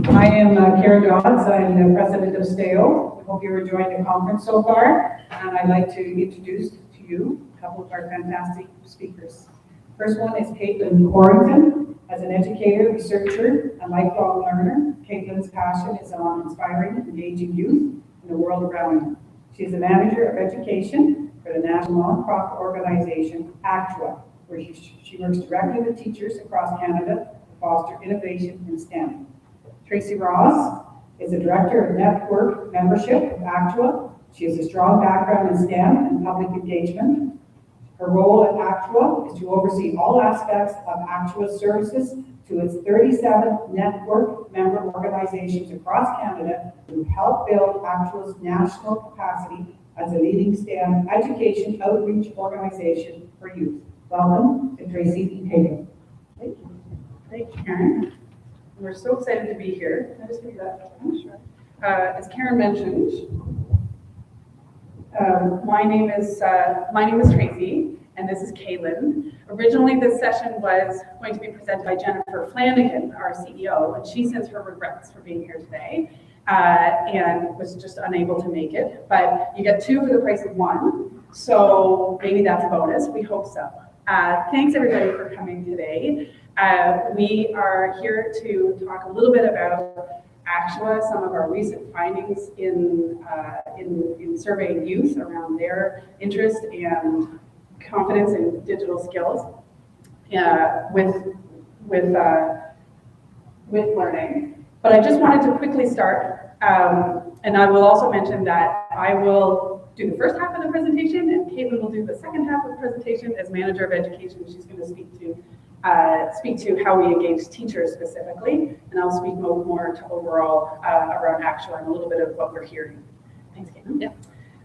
I am Karen Dodds. I'm the president of STAO. I hope you're enjoying the conference so far. And I'd like to introduce to you a couple of our fantastic speakers. First one is Caitlin Corrington. As an educator, researcher, and lifelong learner, Caitlin's passion is on inspiring and engaging youth in the world around her. She is the manager of education for the national nonprofit organization ACTUA, where she works directly with teachers across Canada to foster innovation in STEM. Tracy Ross is the director of network membership of ACTUA. She has a strong background in STEM and public engagement. Her role at ACTUA is to oversee all aspects of ACTUA's services to its 37 network member organizations across Canada who help build ACTUA's national capacity as a leading STEM education outreach organization for youth. Welcome to Tracy and Caitlin. Thank you. Thank you, Karen. We're so excited to be here. Can I just give you that? Sure. As Karen mentioned, my name is Tracy, and this is Caitlin. Originally, this session was going to be presented by Jennifer Flanagan, our CEO, and she sends her regrets for being here today and was just unable to make it. But you get two for the price of one, so maybe that's a bonus. We hope so. Thanks, everybody, for coming today. We are here to talk a little bit about ACTUA, some of our recent findings in surveying youth around their interest and confidence in digital skills with learning. But I just wanted to quickly start, and I will also mention that I will do the first half of the presentation, and Caitlin will do the second half of the presentation as manager of education. She's going to speak to how we engage teachers specifically, and I'll speak more to overall around ACTUA and a little bit of what we're hearing. Thanks, Caitlin. Yeah.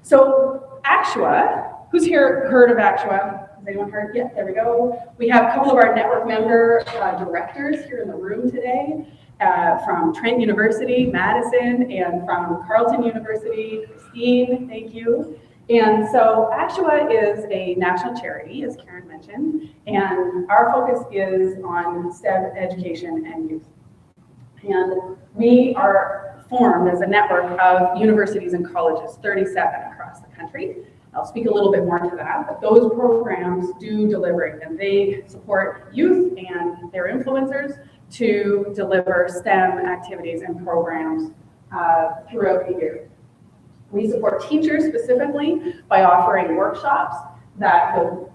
So ACTUA, who's here heard of ACTUA? Has anyone heard? Yeah, there we go. We have a couple of our network member directors here in the room today, from Trent University, Madison, and from Carleton University, Christine, thank you. And so ACTUA is a national charity, as Karen mentioned, and our focus is on STEM education and youth. And we are formed as a network of universities and colleges, 37 across the country. I'll speak a little bit more to that, but those programs do deliver, and they support youth and their influencers to deliver STEM activities and programs throughout the year. We support teachers specifically by offering workshops that build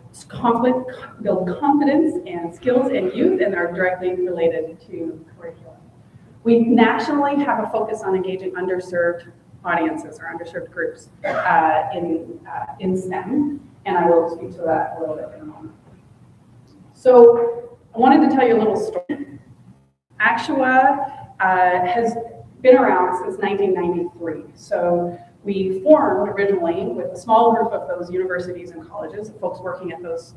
confidence and skills in youth and are directly related to curriculum. We nationally have a focus on engaging underserved audiences or underserved groups in STEM, and I will speak to that a little bit in a moment. So I wanted to tell you a little story. ACTUA has been around since 1993. So we formed originally with a small group of those universities and colleges, folks working at those,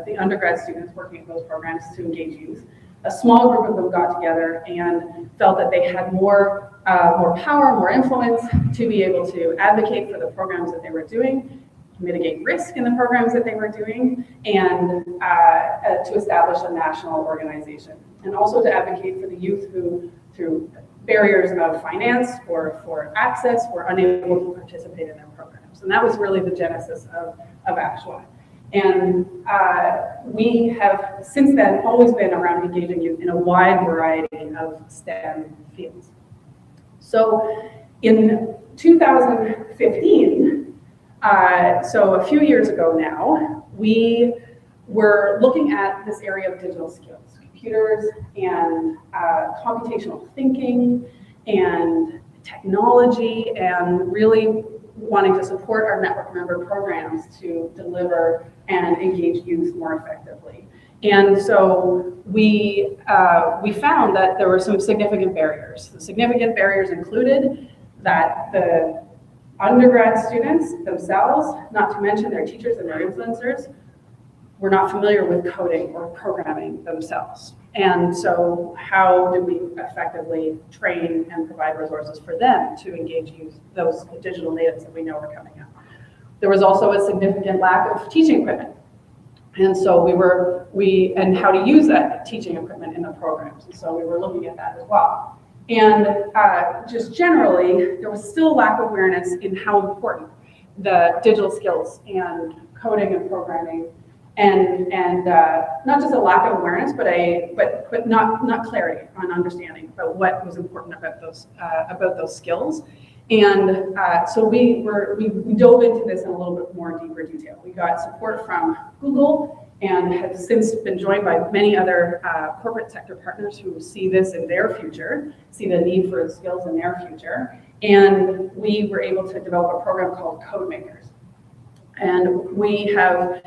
the undergrad students working at those programs to engage youth. A small group of them got together and felt that they had more power, more influence to be able to advocate for the programs that they were doing, mitigate risk in the programs that they were doing, and to establish a national organization. And also to advocate for the youth who, through barriers of finance or for access, were unable to participate in their programs. And that was really the genesis of ACTUA. And we have since then always been around engaging youth in a wide variety of STEM fields. So in 2015, so a few years ago now, we were looking at this area of digital skills, computers and computational thinking and technology, and really wanting to support our network member programs to deliver and engage youth more effectively. And so we found that there were some significant barriers. The significant barriers included that the undergrad students themselves, not to mention their teachers and their influencers, were not familiar with coding or programming themselves. And so how do we effectively train and provide resources for them to engage youth, those digital natives that we know are coming up? There was also a significant lack of teaching equipment. And so and how to use that teaching equipment in the programs. And so we were looking at that as well. And just generally, there was still lack of awareness in how important the digital skills and coding and programming and not just a lack of awareness, but not clarity on understanding about what was important about those skills. And so we dove into this in a little bit more deeper detail. We got support from Google and have since been joined by many other corporate sector partners who see this in their future, see the need for skills in their future. And we were able to develop a program called Code Makers. And we have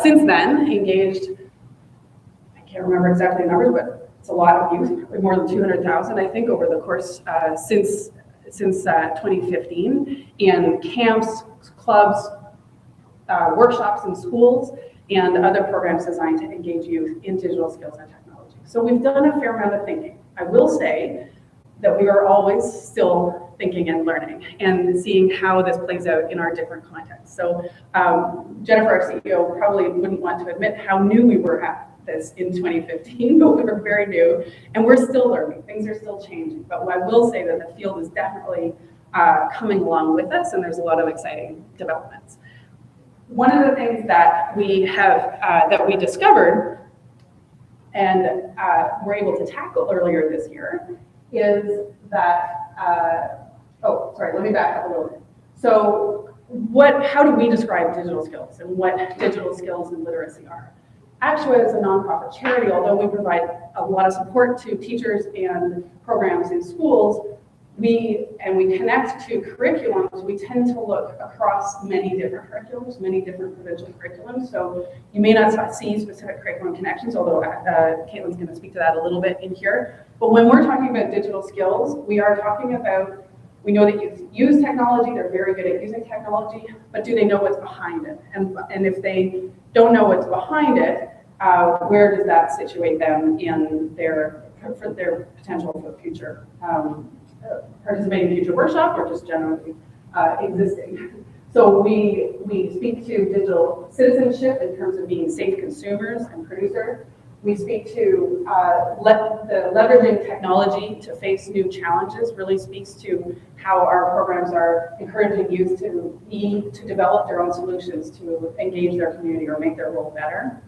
since then engaged, I can't remember exactly the numbers, but it's a lot of youth, more than 200,000, I think, over the course since 2015, in camps, clubs, workshops in schools, and other programs designed to engage youth in digital skills and technology. So we've done a fair amount of thinking. I will say that we are always still thinking and learning and seeing how this plays out in our different contexts. So Jennifer, our CEO, probably wouldn't want to admit how new we were at this in 2015, but we were very new and we're still learning. Things are still changing. But I will say that the field is definitely coming along with us, and there's a lot of exciting developments. One of the things that we have, that we discovered and were able to tackle earlier this year is that, let me back up a little bit. So how do we describe digital skills and what digital skills and literacy are? Actually, as a nonprofit charity, although we provide a lot of support to teachers and programs in schools, we connect to curriculums, we tend to look across many different curriculums, many different provincial curriculums. So you may not see specific curriculum connections, although Caitlin's going to speak to that a little bit in here. But when we're talking about digital skills, we are talking about, we know that youth use technology, they're very good at using technology, but do they know what's behind it? And if they don't know what's behind it, where does that situate them in their potential for future participating in future workshop or just generally existing. So we speak to digital citizenship in terms of being safe consumers and producers. We speak to the leveraging technology to face new challenges. Really speaks to how our programs are encouraging youth to develop their own solutions to engage their community or make their role better.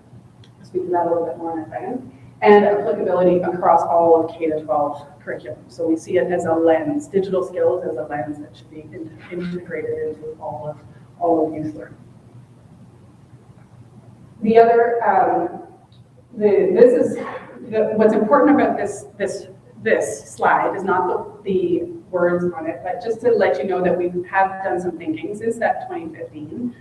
I'll speak to that a little bit more in a second. And applicability across all of K-12 curriculum. So we see it as a lens, digital skills as a lens that should be integrated into all of youth learning. The other, what's important about this slide is not the words on it, but just to let you know that we have done some thinking since that 2015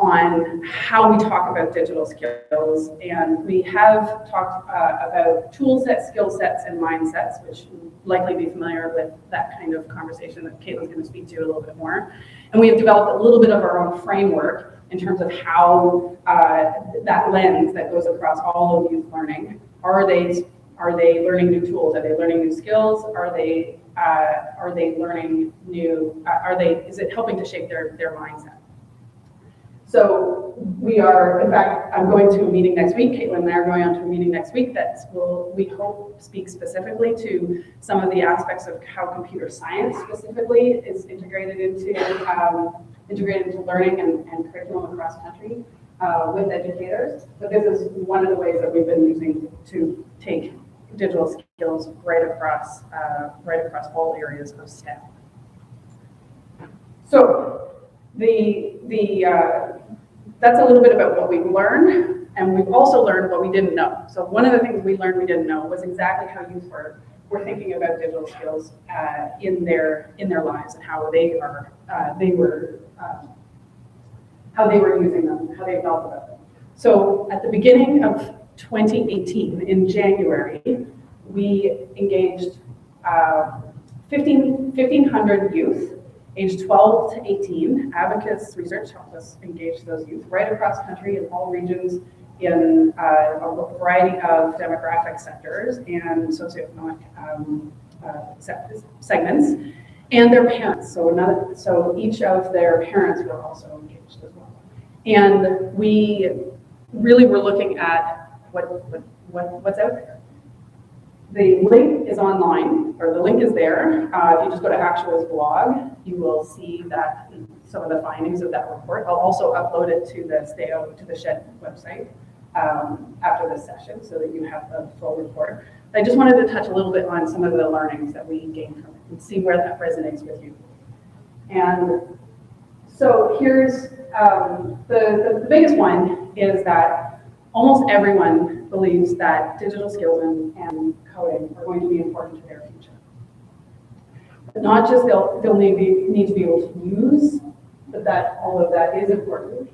on how we talk about digital skills. And we have talked about tool sets, skill sets, and mindsets, which you'll likely be familiar with that kind of conversation that Caitlin's going to speak to a little bit more. And we have developed a little bit of our own framework in terms of how that lens that goes across all of youth learning. Are they learning new tools? Are they learning new skills? Are they learning new, is it helping to shape their mindset? So we are, in fact, I'm going to a meeting next week. Caitlin and I are going on to a meeting next week that will, we hope, speak specifically to some of the aspects of how computer science specifically is integrated into learning and curriculum across country with educators. But this is one of the ways that we've been using to take digital skills right across all areas of STEM. So that's a little bit about what we've learned, and we've also learned what we didn't know. So one of the things we learned we didn't know was exactly how youth were thinking about digital skills in their lives and how they were using them, how they felt about them. So at the beginning of 2018, in January, we engaged 1,500 youth aged 12 to 18. Abacus Research helped us engage those youth right across country in all regions in a variety of demographic sectors and socioeconomic segments, and their parents. So each of their parents were also engaged as well. And we really were looking at what's out there. The link is online, or the link is there. If you just go to Actua's blog, you will see that some of the findings of that report. I'll also upload it to the STAO, to the SHED website after this session so that you have the full report. I just wanted to touch a little bit on some of the learnings that we gained from it and see where that resonates with you. And so here's the biggest one is that almost everyone believes that digital skills and coding are going to be important to their future. But not just they'll need to be able to use, but that all of that is important.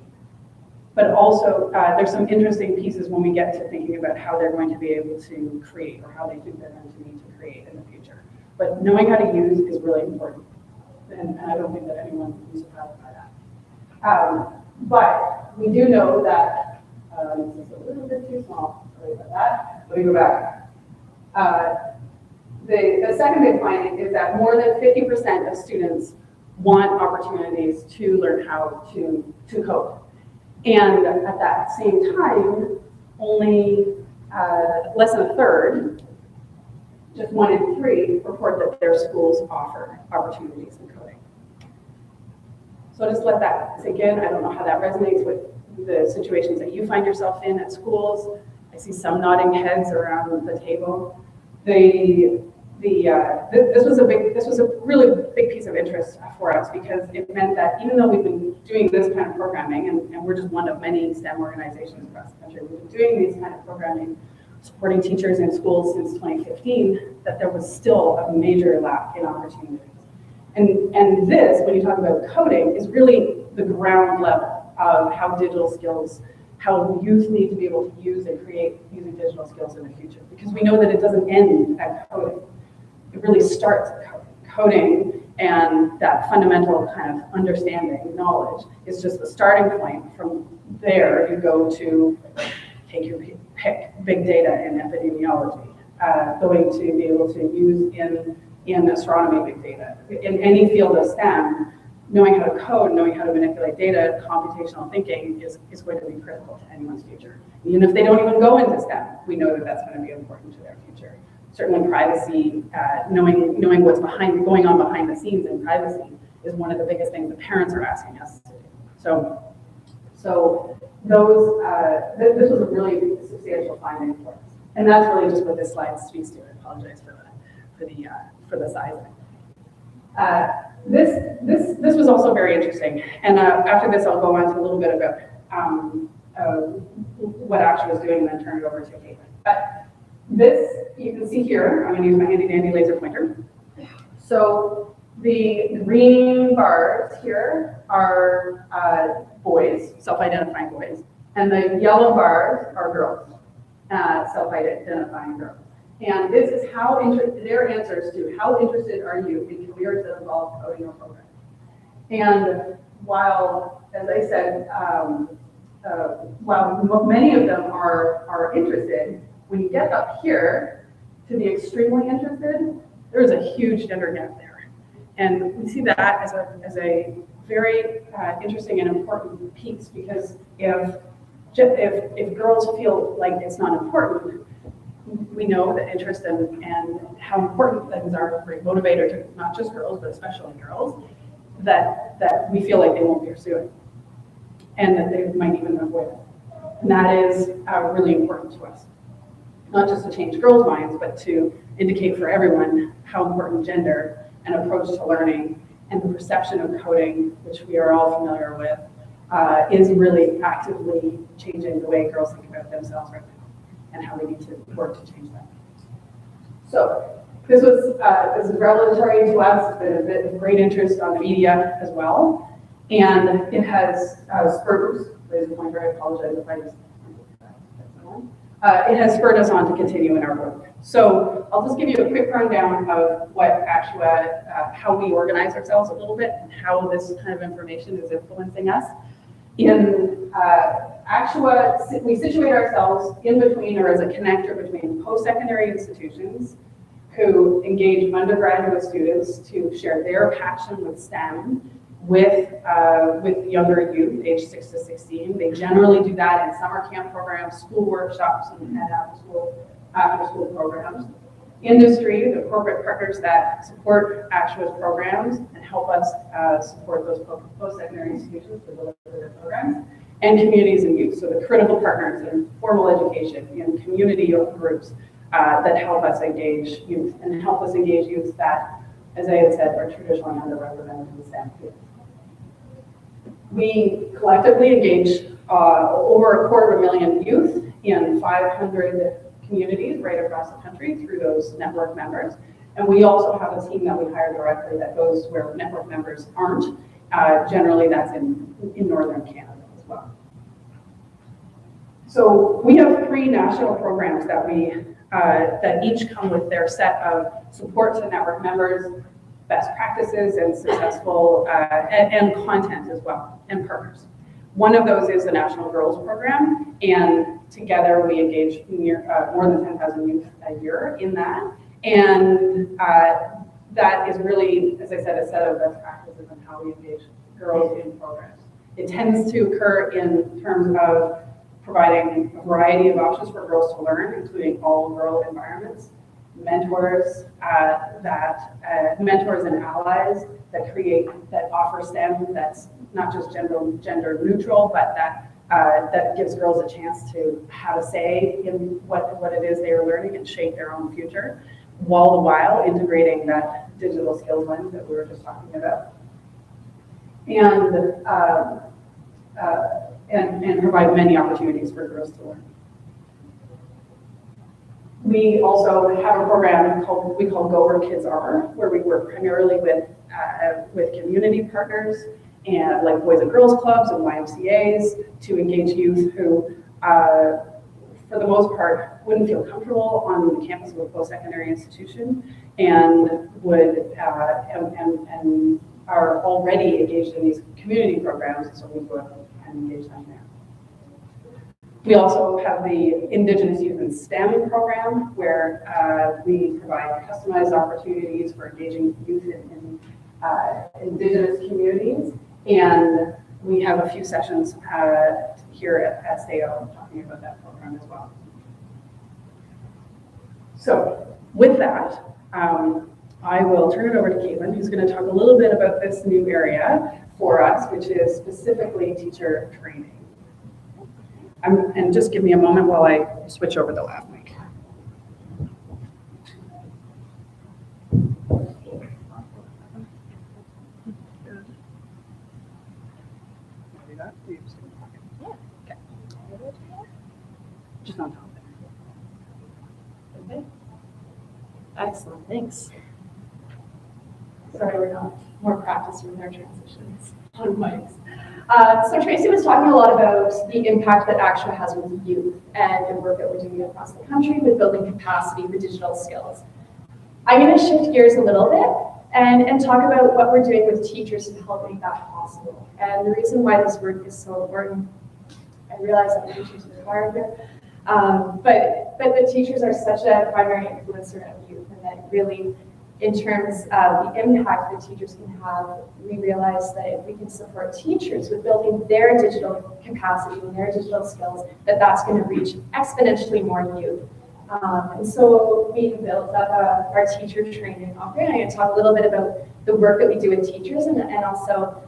But also there's some interesting pieces when we get to thinking about how they're going to be able to create or how they think they're going to need to create in the future. But knowing how to use is really important. And I don't think that anyone would be surprised by that. But we do know that, this is a little bit too small, sorry about that. Let me go back. The second big finding is that more than 50% of students want opportunities to learn how to code. And at that same time, only less than a third, just 1 in 3, report that their schools offer opportunities in coding. So just let that sink in. I don't know how that resonates with the situations that you find yourself in at schools. I see some nodding heads around the table. This was a really big piece of interest for us because it meant that even though we've been doing this kind of programming, and we're just one of many STEM organizations across the country, we've been doing these kind of programming, supporting teachers in schools since 2015, that there was still a major lack in opportunities. And this, when you talk about coding, is really the ground level of how digital skills, how youth need to be able to use and create using digital skills in the future. Because we know that it doesn't end at coding. It really starts at coding. Coding and that fundamental kind of understanding, knowledge, is just the starting point. From there, you go to take your pick, big data and epidemiology, going to be able to use in astronomy big data. In any field of STEM, knowing how to code, knowing how to manipulate data, computational thinking is going to be critical to anyone's future. Even if they don't even go into STEM, we know that that's going to be important to their future. Certainly privacy, knowing what's going on behind the scenes in privacy is one of the biggest things the parents are asking us to do. So those, this was a really substantial finding for us. And that's really just what this slide speaks to. I apologize for the size of it. This was also very interesting. And after this, I'll go on to a little bit about what Actua is doing and then turn it over to Caitlin. But this, you can see here, I'm going to use my handy dandy laser pointer. So the green bars here are boys, self-identifying boys, and the yellow bars are girls, self-identifying girls. And this is how their answers to how interested are you in careers that involve coding or programming. And while, as I said, while many of them are interested, when you get up here to the extremely interested, there is a huge gender gap there. And we see that as a very interesting and important piece, because if girls feel like it's not important, we know that interest and how important things are for a motivator to not just girls, but especially girls, that we feel like they won't pursue it and that they might even avoid it. And that is really important to us. Not just to change girls' minds, but to indicate for everyone how important gender and approach to learning and the perception of coding, which we are all familiar with, is really actively changing the way girls think about themselves right now and how we need to work to change that. So this is revelatory to us. It's been a bit of great interest on the media as well. And it has spurred, there's a pointer, I apologize if I just, it has spurred us on to continue in our work. So I'll just give you a quick rundown of what Actua, how we organize ourselves a little bit and how this kind of information is influencing us. In Actua, we situate ourselves in between, or as a connector between post-secondary institutions who engage undergraduate students to share their passion with STEM with younger youth, aged 6 to 16. They generally do that in summer camp programs, school workshops, and after school programs. industry, the corporate partners that support Actua's programs and help us support those post-secondary institutions to deliver their programs, and communities and youth, so the critical partners in formal education, in community groups that help us engage youth and help us engage youth that, as I had said, are traditionally underrepresented in the STEM field. We collectively engage over 250,000 youth in 500 communities right across the country through those network members. And we also have a team that we hire directly that goes where network members aren't. Generally, that's in Northern Canada as well. So we have 3 national programs that that each come with their set of support to network members, best practices, and successful and content as well, and partners. One of those is the National Girls Program, and together we engage more than 10,000 youth a year in that. And that is really, as I said, a set of best practices on how we engage girls in programs. It tends to occur in terms of providing a variety of options for girls to learn, including all-girl environments, mentors mentors and allies that offer STEM that's not just gender neutral, but that gives girls a chance to have a say in what it is they are learning and shape their own future, all the while integrating that digital skills lens that we were just talking about, and provide many opportunities for girls to learn. We also have a program we call Go Where Kids Are, where we work primarily with community partners and like Boys and Girls Clubs and YMCAs to engage youth who, for the most part, wouldn't feel comfortable on the campus of a post-secondary institution and would and are already engaged in these community programs, so we go and engage them there. We also have the Indigenous Youth in STEM program, where we provide customized opportunities for engaging youth in Indigenous communities. And we have a few sessions here at STAO talking about that program as well. So with that, I will turn it over to Caitlin, who's going to talk a little bit about this new area for us, which is specifically teacher training. And just give me a moment while I switch over the lav mic. Just on top there. Okay. Excellent, thanks. Sorry, we're not more practice with our transitions on mics. So Tracy was talking a lot about the impact that Actua has with youth and the work that we're doing across the country with building capacity for digital skills. I'm going to shift gears a little bit and talk about what we're doing with teachers to help make that possible. And the reason why this work is so important, I realize I'm teachers in the choir here, but the teachers are such a primary influencer of youth, and that really, in terms of the impact that teachers can have, we realize that if we can support teachers with building their digital capacity and their digital skills, that's going to reach exponentially more youth. And so we built up our teacher training offering. I'm going to talk a little bit about the work that we do with teachers, and also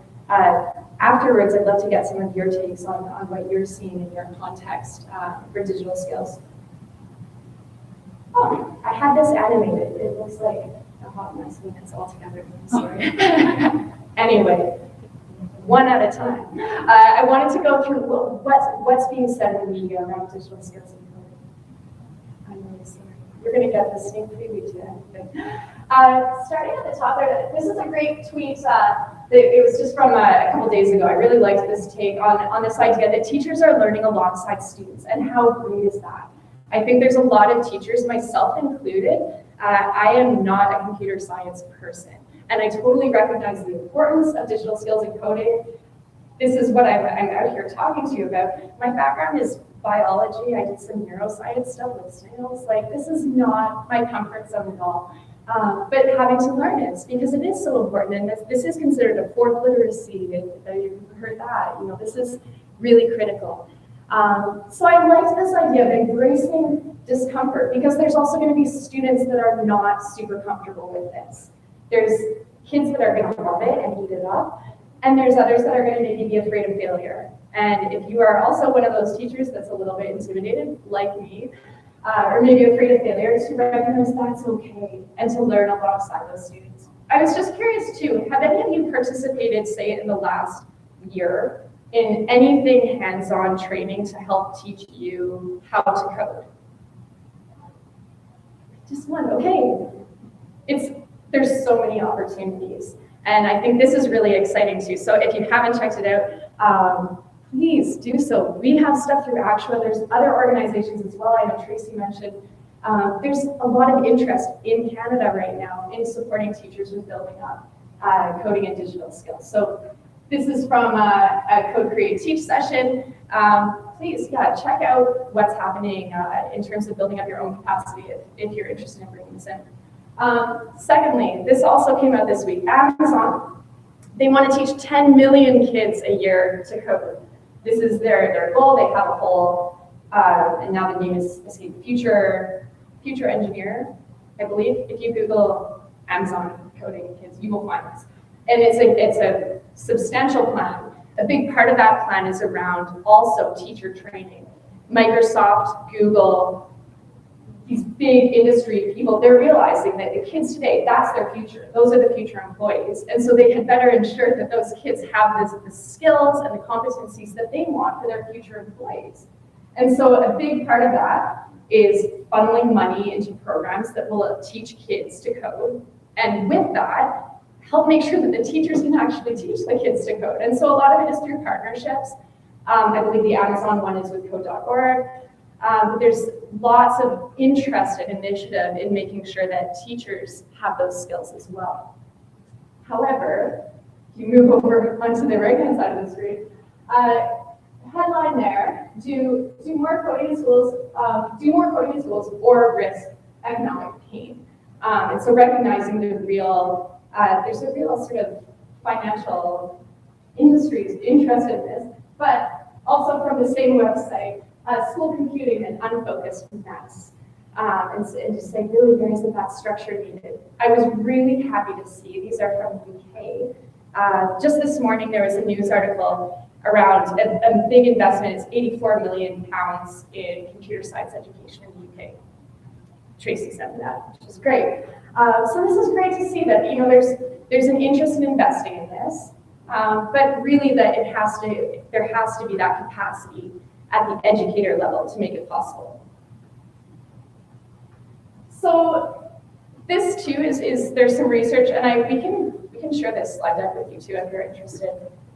afterwards, I'd love to get some of your takes on what you're seeing in your context for digital skills. Oh, I had this animated. It looks like a hot mess when it's all together. Sorry. Anyway, one at a time. I wanted to go through what's being said in the media around digital skills and coding. I'm really sorry. You're going to get the sneak preview to anything. Starting at the top there, this is a great tweet. It was just from a couple days ago. I really liked this take on this idea that teachers are learning alongside students, and how great is that? I think there's a lot of teachers, myself included. I am not a computer science person, and I totally recognize the importance of digital skills and coding. This is what I'm out here talking to you about. My background is biology. I did some neuroscience stuff with snails. Like, this is not my comfort zone at all. But having to learn it, because it is so important, and this is considered a fourth literacy. You've heard that. This is really critical. So I liked this idea of embracing discomfort, because there's also going to be students that are not super comfortable with this. There's kids that are going to love it and eat it up, and there's others that are going to maybe be afraid of failure. And if you are also one of those teachers that's a little bit intimidated, like me, or maybe afraid of failure, is to recognize that's okay and to learn alongside those students. I was just curious too, have any of you participated, say in the last year, in anything hands-on training to help teach you how to code? Just one, okay. There's so many opportunities. And I think this is really exciting too. So if you haven't checked it out, please do so. We have stuff through Actua. There's other organizations as well. I know Tracy mentioned. There's a lot of interest in Canada right now in supporting teachers with building up coding and digital skills. So this is from a Code Create Teach session. Please, check out what's happening in terms of building up your own capacity if you're interested in bringing this in. Secondly, this also came out this week. Amazon, they want to teach 10 million kids a year to code. This is their goal. They have a whole, and now the name is Future Engineer, I believe. If you Google Amazon coding kids, you will find this. And it's a substantial plan. A big part of that plan is around also teacher training. Microsoft, Google, these big industry people, they're realizing that the kids today, that's their future. Those are the future employees. And so they had better ensure that those kids have the skills and the competencies that they want for their future employees. And so a big part of that is funneling money into programs that will teach kids to code. And with that, help make sure that the teachers can actually teach the kids to code. And so a lot of it is through partnerships. I believe the Amazon one is with code.org. But there's lots of interest and initiative in making sure that teachers have those skills as well. However, if you move over onto the right-hand side of the screen, headline there, do more coding in schools or risk economic pain? And so recognizing there's a real sort of financial industries interested in this, but also from the same website, school computing and unfocused mess. And just say, really, where is that structure needed? I was really happy to see, these are from UK. Just this morning, there was a news article around a big investment. It's £84 million in computer science education in the UK. Tracy sent me that, which is great. So this is great to see that, there's an interest in investing in this, but really that there has to be that capacity at the educator level to make it possible. So this too is there's some research, and we can share this slide deck with you too if you're interested.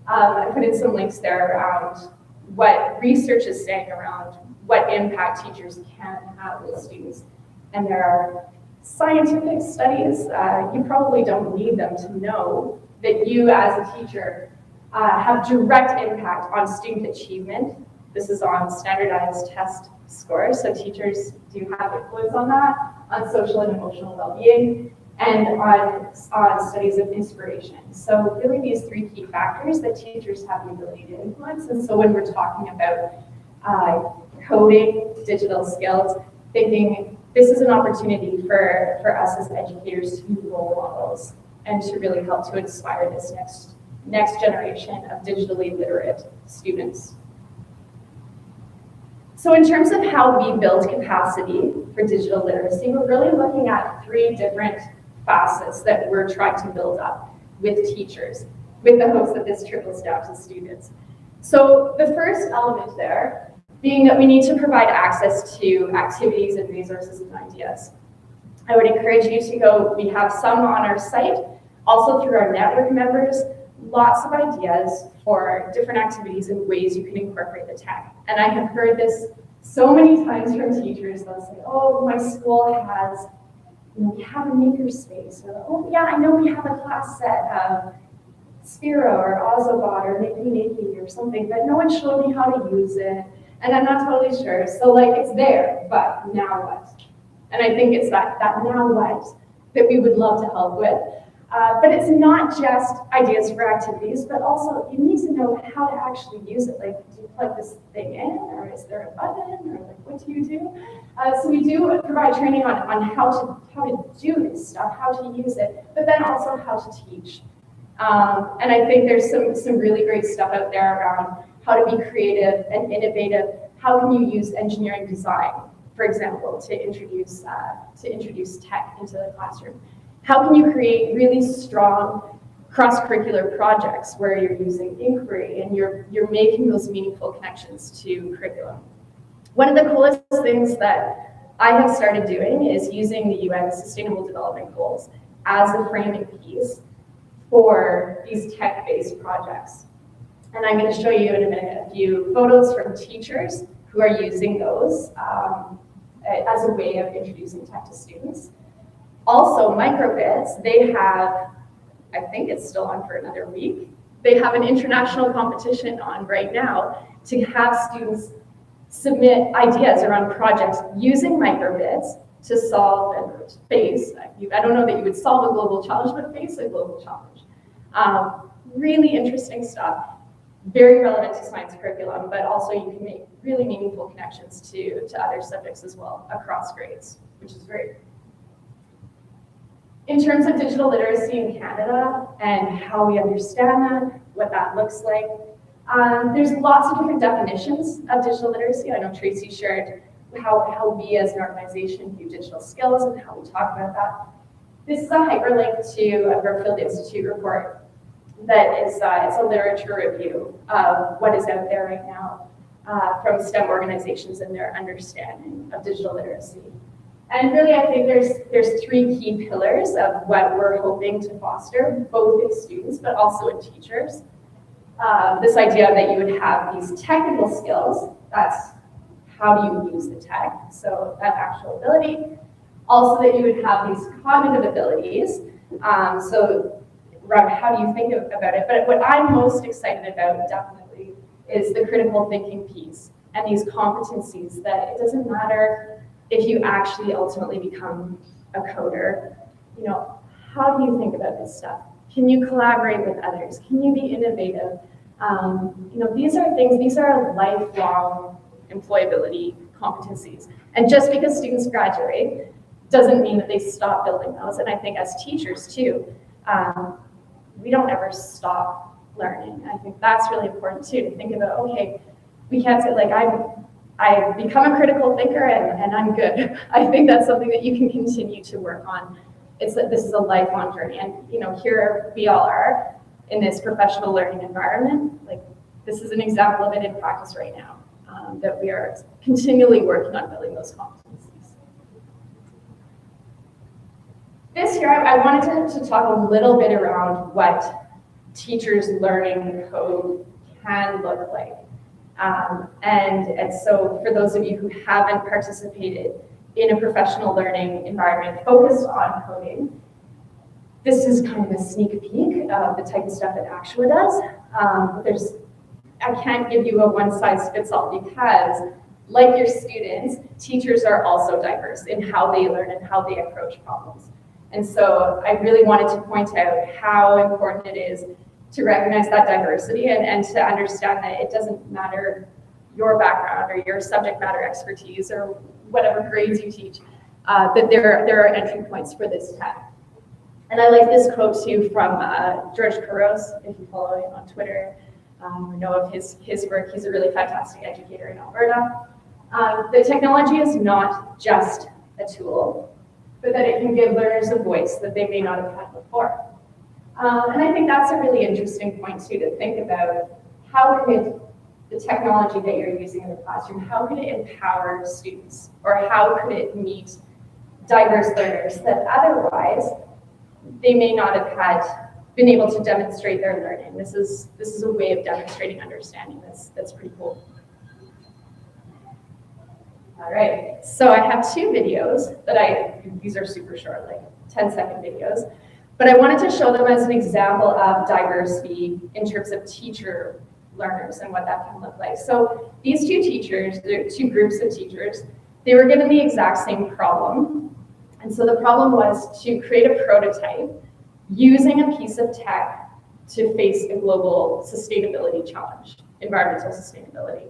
I put in some links there around what research is saying around what impact teachers can have with students. And there are scientific studies, you probably don't need them to know that you as a teacher have direct impact on student achievement. This is on standardized test scores, so teachers do have influence on that, on social and emotional well-being, and on studies of inspiration. So really these three key factors that teachers have the ability to influence. And so when we're talking about coding, digital skills, thinking this is an opportunity for us as educators to be role models and to really help to inspire this next generation of digitally literate students. So in terms of how we build capacity for digital literacy, we're really looking at three different facets that we're trying to build up with teachers, with the hopes that this trickles down to students. So the first element there being that we need to provide access to activities and resources and ideas. I would encourage you to go, we have some on our site, also through our network members, lots of ideas for different activities and ways you can incorporate the tech. And I have heard this so many times from teachers. They'll say, oh, my school has, we have a makerspace. Or, oh yeah, I know we have a class set of Sphero or Ozobot or Makey or something, but no one showed me how to use it. And I'm not totally sure. So it's there, but now what? And I think it's that now what that we would love to help with. But it's not just ideas for activities, but also you need to know how to actually use it. Like, do you plug this thing in, or is there a button, or like, what do you do? So we do provide training on how to do this stuff, how to use it, but then also how to teach. And I think there's some really great stuff out there around how to be creative and innovative. How can you use engineering design, for example, to introduce tech into the classroom? How can you create really strong cross-curricular projects where you're using inquiry and you're making those meaningful connections to curriculum? One of the coolest things that I have started doing is using the UN Sustainable Development Goals as a framing piece for these tech-based projects. And I'm going to show you in a minute a few photos from teachers who are using those as a way of introducing tech to students. Also, Microbits, they have, I think it's still on for another week, they have an international competition on right now to have students submit ideas around projects using Microbits to solve and face, I don't know that you would solve a global challenge, but face a global challenge. Really interesting stuff, very relevant to science curriculum, but also you can make really meaningful connections to other subjects as well across grades, which is great. In terms of digital literacy in Canada and how we understand that, what that looks like, there's lots of different definitions of digital literacy. I know Tracy shared how we as an organization view digital skills and how we talk about that. This is a hyperlink to a Brookfield Institute report that is it's a literature review of what is out there right now from STEM organizations and their understanding of digital literacy. And really, I think there's three key pillars of what we're hoping to foster, both in students, but also in teachers. This idea that you would have these technical skills, that's how do you use the tech, so that actual ability. Also that you would have these cognitive abilities, so around how do you think about it. But what I'm most excited about, definitely, is the critical thinking piece and these competencies that it doesn't matter if you actually ultimately become a coder, you know, how do you think about this stuff? Can you collaborate with others? Can you be innovative? You know, these are things, these are lifelong employability competencies. And just because students graduate doesn't mean that they stop building those. And I think as teachers too, we don't ever stop learning. I think that's really important too, to think about, okay, we can't say like, I've become a critical thinker and I'm good. I think that's something that you can continue to work on. It's that this is a lifelong journey. And you know, here we all are in this professional learning environment. Like, this is an example of it in practice right now, that we are continually working on building those competencies. This year, I wanted to talk a little bit around what teachers learning code can look like. And so for those of you who haven't participated in a professional learning environment focused on coding, this is kind of a sneak peek of the type of stuff that Actua does. I can't give you a one-size-fits-all because, like your students, teachers are also diverse in how they learn and how they approach problems. And so I really wanted to point out how important it is to recognize that diversity and to understand that it doesn't matter your background or your subject matter expertise or whatever grades you teach, that there are entry points for this tech. And I like this quote too from George Couros, if you follow him on Twitter, or know of his work. He's a really fantastic educator in Alberta. The technology is not just a tool, but that it can give learners a voice that they may not have had before. And I think that's a really interesting point too, to think about how could the technology that you're using in the classroom, how could it empower students, or how could it meet diverse learners that otherwise they may not have been able to demonstrate their learning. This is a way of demonstrating understanding that's pretty cool. All right, so I have two videos that these are super short, like 10-second videos, but I wanted to show them as an example of diversity in terms of teacher learners and what that can look like. So these two teachers, they're two groups of teachers, they were given the exact same problem. And so the problem was to create a prototype using a piece of tech to face a global sustainability challenge, environmental sustainability.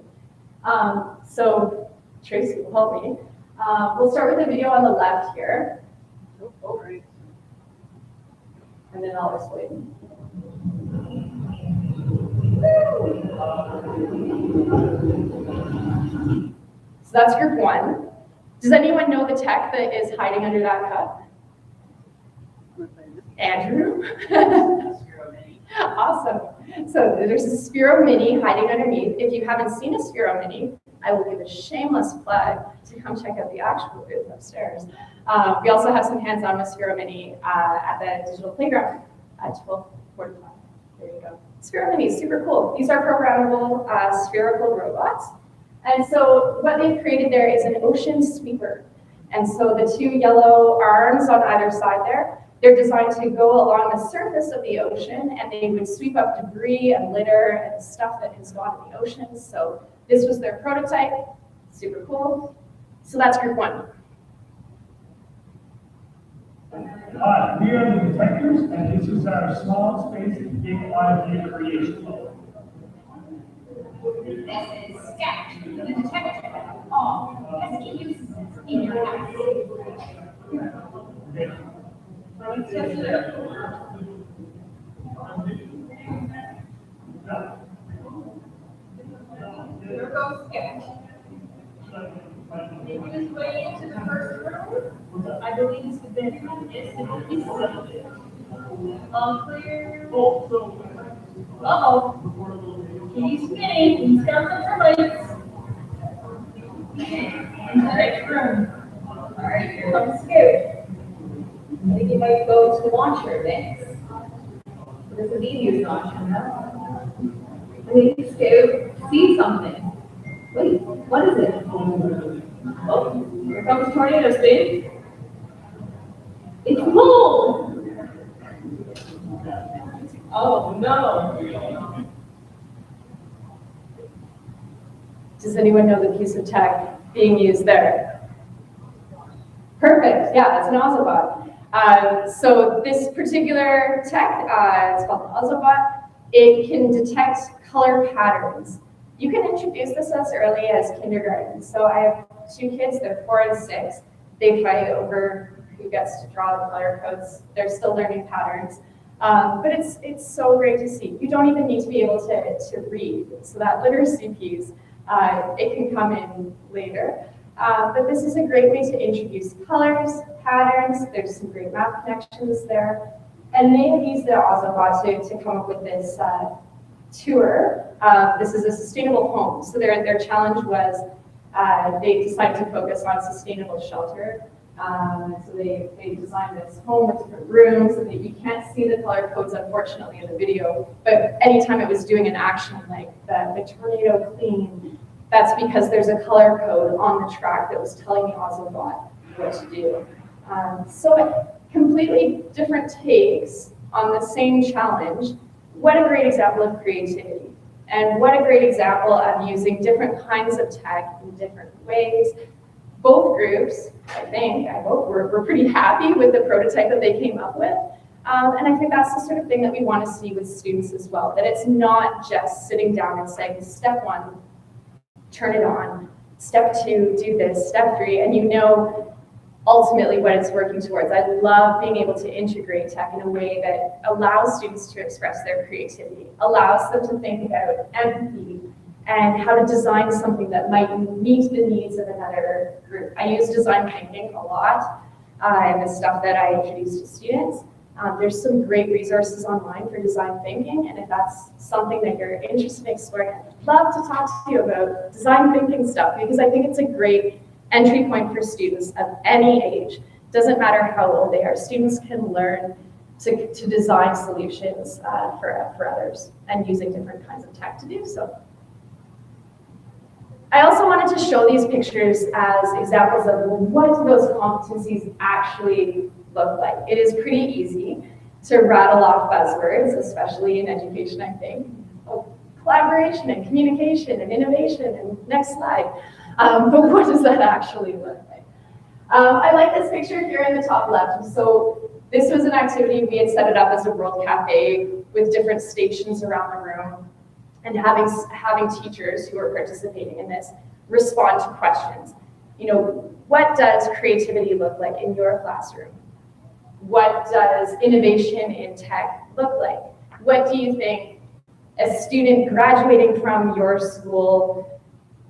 So Tracy will help me. We'll start with the video on the left here. And then I'll explain. So that's group one. Does anyone know the tech that is hiding under that cup? Andrew? Awesome. So there's a Sphero Mini hiding underneath. If you haven't seen a Sphero Mini, I will give a shameless plug to come check out the actual booth upstairs. We also have some hands-on with Sphero Mini at the digital playground at 12:45. There you go. Sphero Mini is super cool. These are programmable spherical robots. And so what they've created there is an ocean sweeper. And so the two yellow arms on either side there, they're designed to go along the surface of the ocean, and they would sweep up debris and litter and stuff that has gone in the ocean. So this was their prototype. Super cool. So that's group one. Hi, we are the detectors, and this is our small space and big idea creation lab. This is Sketch, the detector of all pesky uses in your house. Here goes Sketch. Making his way into the first room. I believe it's the bedroom. It's the pieces of it. All clear. Uh-oh. He's spinning. He's got some lights. In the next room. All right, here comes Scoop. I think he might go to the launcher next. This is the easiest launcher, huh? I think Scoop sees something. Wait, what is it? Oh, here comes Tornado Spin. It's mold! Oh no! Does anyone know the piece of tech being used there? Perfect, yeah, it's an Ozobot. So this particular tech, it's called the Ozobot. It can detect color patterns. You can introduce this as early as kindergarten. So I have two kids, they're 4 and 6. They fight over who gets to draw the color codes. They're still learning patterns. But it's so great to see. You don't even need to be able to read. So that literacy piece, it can come in later. But this is a great way to introduce colors, patterns. There's some great math connections there. And they have used the Ozobot to come up with this tour. This is a sustainable home. So their challenge was they decided to focus on sustainable shelter. So they designed this home with different rooms, and you can't see the color codes, unfortunately, in the video. But anytime it was doing an action like the tornado clean, that's because there's a color code on the track that was telling the Ozobot what to do. So completely different takes on the same challenge. What a great example of creativity. And what a great example of using different kinds of tech in different ways. Both groups, I hope, we're pretty happy with the prototype that they came up with. And I think that's the sort of thing that we want to see with students as well, that it's not just sitting down and saying, step 1, turn it on, step 2, do this, step 3, and you know ultimately what it's working towards. I love being able to integrate tech in a way that allows students to express their creativity, allows them to think about empathy and how to design something that might meet the needs of another group. I use design thinking a lot in the stuff that I introduce to students. There's some great resources online for design thinking, and if that's something that you're interested in exploring, I'd love to talk to you about design thinking stuff, because I think it's a great entry point for students of any age. Doesn't matter how old they are. Students can learn to design solutions for others and using different kinds of tech to do so. I also wanted to show these pictures as examples of what those competencies actually look like. It is pretty easy to rattle off buzzwords, especially in education, I think. Collaboration and communication and innovation and next slide. But what does that actually look like? I like this picture here in the top left. So This was an activity, we had set it up as a World Cafe with different stations around the room and having teachers who are participating in this respond to questions. You know, what does creativity look like in your classroom? What does innovation in tech look like? What do you think a student graduating from your school,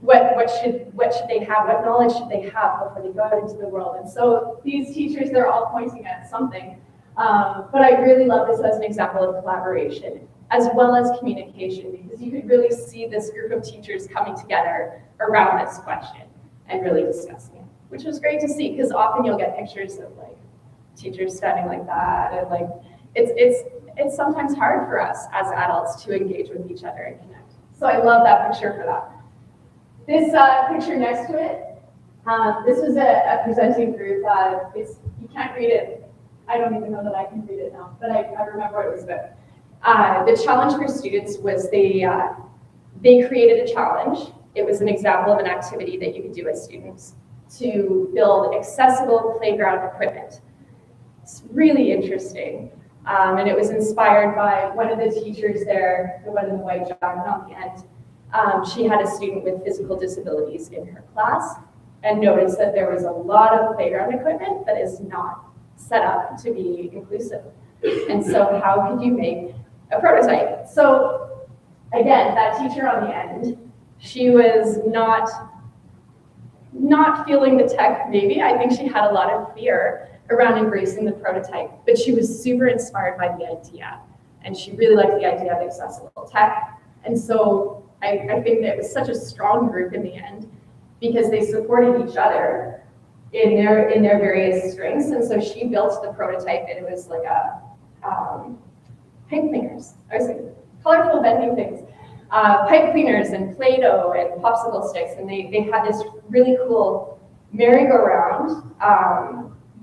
what should they have? What knowledge should they have before they go out into the world? And so these teachers, they're all pointing at something. But I really love this as an example of collaboration, as well as communication, because you could really see this group of teachers coming together around this question and really discussing it, which was great to see, because often you'll get pictures of like teachers standing like that, and like it's sometimes hard for us as adults to engage with each other and connect. So I love that picture for that. This picture next to it, this was a presenting group. You can't read it. I don't even know that I can read it now, but I remember what it was about. The challenge for students was they created a challenge. It was an example of an activity that you could do as students to build accessible playground equipment. It's really interesting. And it was inspired by one of the teachers there, the one in the white jacket on the end. She had a student with physical disabilities in her class and noticed that there was a lot of playground equipment that is not set up to be inclusive. And so how could you make a prototype? So again, that teacher on the end, she was not feeling the tech maybe. I think she had a lot of fear around embracing the prototype, but she was super inspired by the idea. And she really liked the idea of accessible tech. And so I think that it was such a strong group in the end because they supported each other in their various strengths. And so she built the prototype, and it was like a pipe cleaners. I was like, colorful vending things. Pipe cleaners and Play-Doh and popsicle sticks. And they had this really cool merry-go-round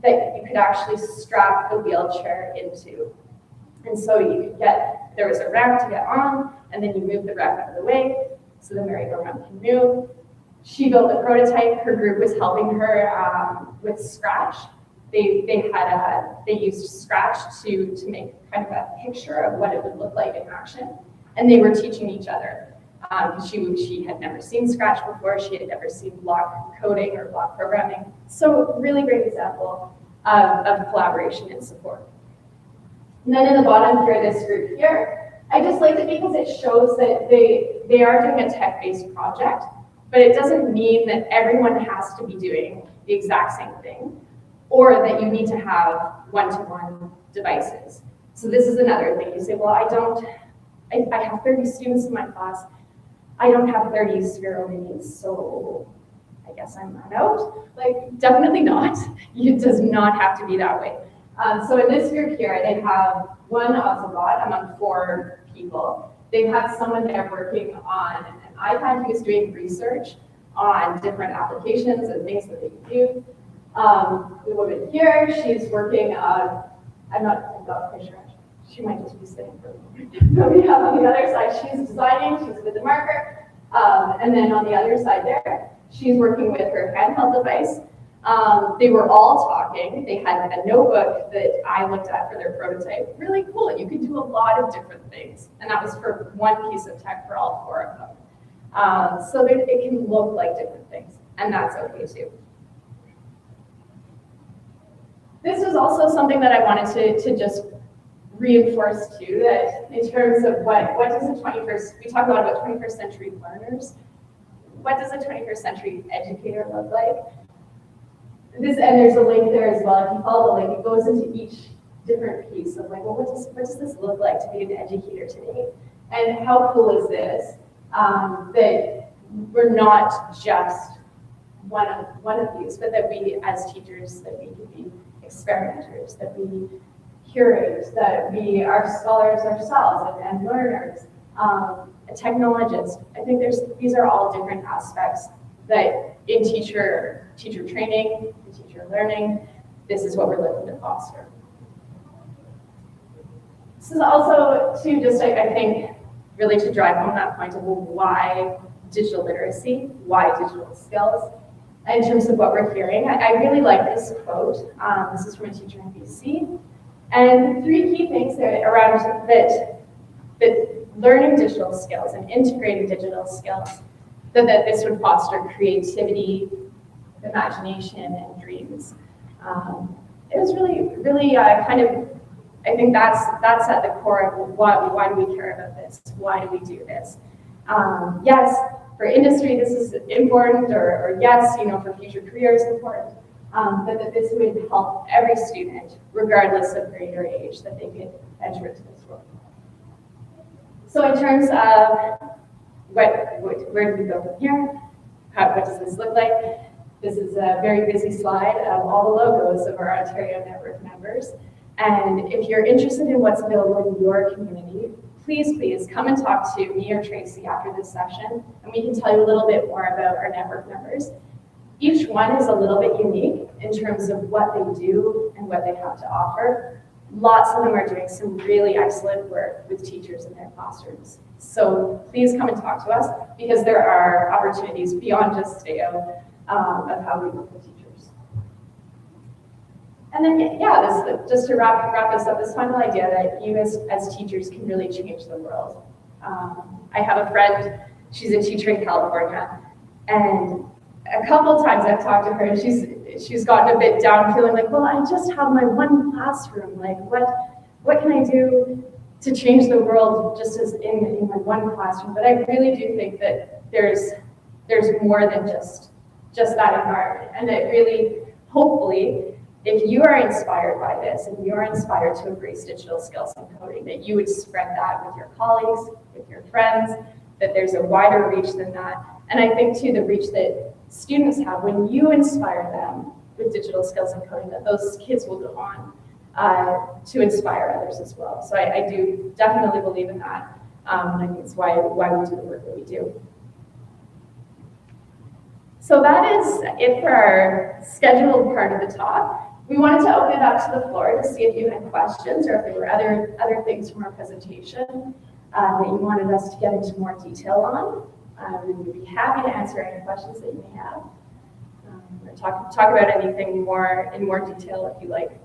that you could actually strap the wheelchair into. And so you could there was a ramp to get on, and then you move the ramp out of the way so the merry-go-round can move. She built the prototype. Her group was helping her with Scratch. They used Scratch to make kind of a picture of what it would look like in action, and they were teaching each other. She had never seen Scratch before. She had never seen block coding or block programming. So really great example of collaboration and support. And then in the bottom here, this group here, I just liked it because it shows that they are doing a tech-based project, but it doesn't mean that everyone has to be doing the exact same thing, or that you need to have one-to-one devices. So this is another thing. You say, well, I have 30 students in my class. I don't have 30 Sphero minis, so I guess I'm out. Like, definitely not. It does not have to be that way. So in this group here, they have one Ocelot among 4 people. They have someone there working on an iPad who's doing research on different applications and things that they can do. The woman here, she's working on, I'm not quite sure. She might just be sitting for a moment. But we have on the other side, she's designing, she's with the marker. And then on the other side there, she's working with her handheld device. They were all talking. They had a notebook that I looked at for their prototype. Really cool. You could do a lot of different things. And that was for one piece of tech for all 4 of them. So that it can look like different things. And that's okay too. This was also something that I wanted to just reinforce too, that in terms of what does the 21st, we talk a lot about 21st century learners. What does a 21st century educator look like? And there's a link there as well. If you follow the link, it goes into each different piece of like, well, what does this look like to be an educator today? And how cool is this? That we're not just one of these, but that we as teachers, that we can be experimenters, that we curate, that we are scholars ourselves and learners, a technologist. I think these are all different aspects that in teacher training, in teacher learning, this is what we're looking to foster. This is also to just, I think, really to drive home that point of, well, why digital literacy, why digital skills, in terms of what we're hearing. I really like this quote. This is from a teacher in BC. And three key things around that learning digital skills and integrating digital skills, that this would foster creativity, imagination, and dreams. It was really kind of, I think that's at the core of why do we care about this? Why do we do this? Yes, for industry this is important, or yes, for future careers important, but that this would help every student, regardless of grade or age, that they could enter into this world. So in terms of where do we go from here? What does this look like? This is a very busy slide of all the logos of our Ontario Network members. And if you're interested in what's available in your community, please come and talk to me or Tracy after this session, and we can tell you a little bit more about our network members. Each one is a little bit unique in terms of what they do and what they have to offer. Lots of them are doing some really excellent work with teachers in their classrooms. So please come and talk to us, because there are opportunities beyond just STAO of how we work with teachers. And then, just to wrap this up, this final idea that you as teachers can really change the world. I have a friend, she's a teacher in California, and a couple times I've talked to her, and she's gotten a bit down, feeling like, well, I just have my one classroom. Like, what can I do to change the world just as in my one classroom? But I really do think that there's more than just that environment, and that really, hopefully, if you are inspired by this and you're inspired to embrace digital skills and coding, that you would spread that with your colleagues, with your friends, that there's a wider reach than that. And I think too, the reach that students have when you inspire them with digital skills and coding, that those kids will go on to inspire others as well. So I do definitely believe in that. And I think it's why we do the work that we do. So that is it for our scheduled part of the talk. We wanted to open it up to the floor to see if you had questions, or if there were other things from our presentation that you wanted us to get into more detail on. We would be happy to answer any questions that you may have. Or talk about anything in more detail if you like.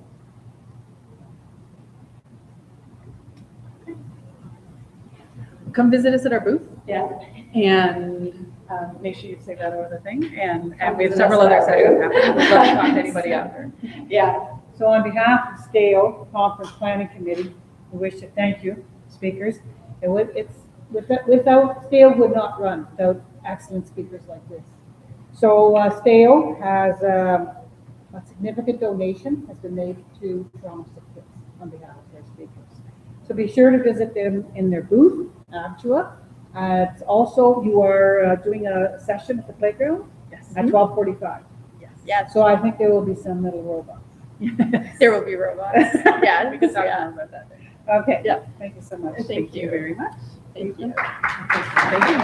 Come visit us at our booth, Yeah. and make sure you say that other thing. And we have visit several us other at our sessions booth. happening. We'd love to talk to anybody after. Yeah. So on behalf of STAO Conference Planning Committee, we wish to thank you, speakers. Without STAO would not run without excellent speakers like this. So STAO has a significant donation has been made to Toronto Sick Kids on behalf of their speakers. So be sure to visit them in their booth, Actua. It's also, you are doing a session at the playground at 12:45. Yes. So I think there will be some little robots. There will be robots. Yeah, We can talk more about that. Okay. Yeah. Thank you so much. Thank you very much. Thank you. Thank you.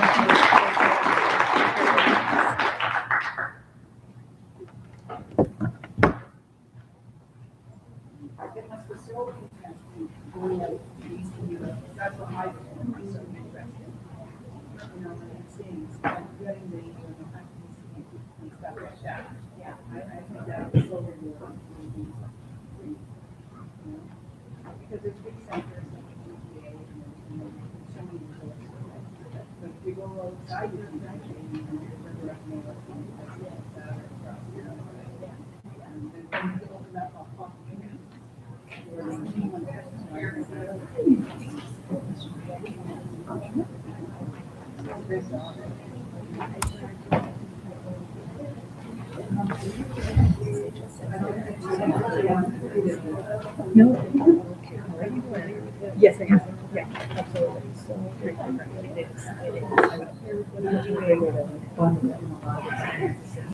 Because it's big centers and PTA and so many resources. But if we go outside, you can actually further up more across Europe. And then you open up a opportunity where anyone No. Yes, I am. Yeah, absolutely. So, it is.